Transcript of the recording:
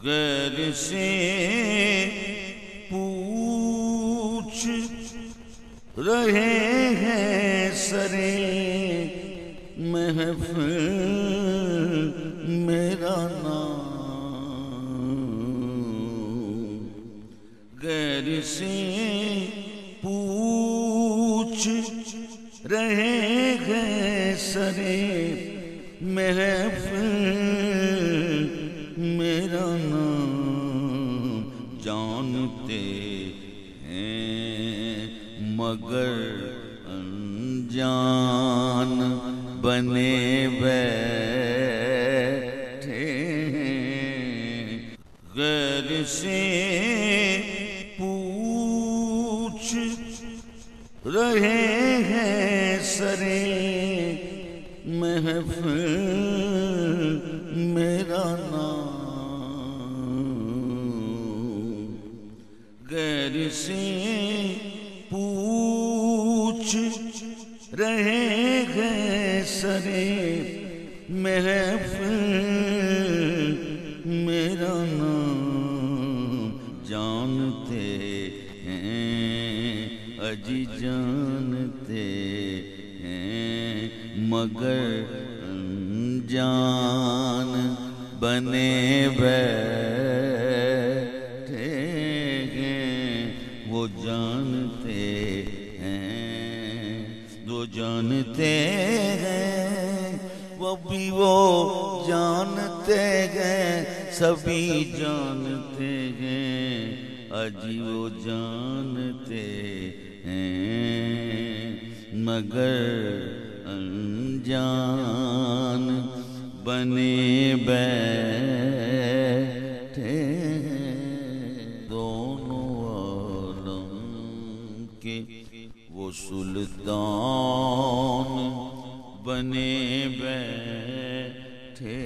غیر سے پوچھ رہے ہیں سرے محفل میرا نام، غیر سے پوچھ رہے ہیں سرے محفل میرا نام، جانتے ہیں مگر انجان بنے بیٹھے ہیں، غیر سے پوچھ رہے ہیں سرے محفل میرا نام، غیر سے پوچھ رہے ہیں سرے محفل میرا نام، جانتے ہیں اجی جانتے ہیں مگر انجان بنے بیٹھے ہیں، وہ جانتے ہیں، وہ جانتے ہیں، وہ بھی وہ جانتے ہیں، سبھی جانتے ہیں، اجی وہ جانتے ہیں مگر انجان بنے بیٹھے ہیں، دونوں عالم کے وہ سلطان بنے بیٹھے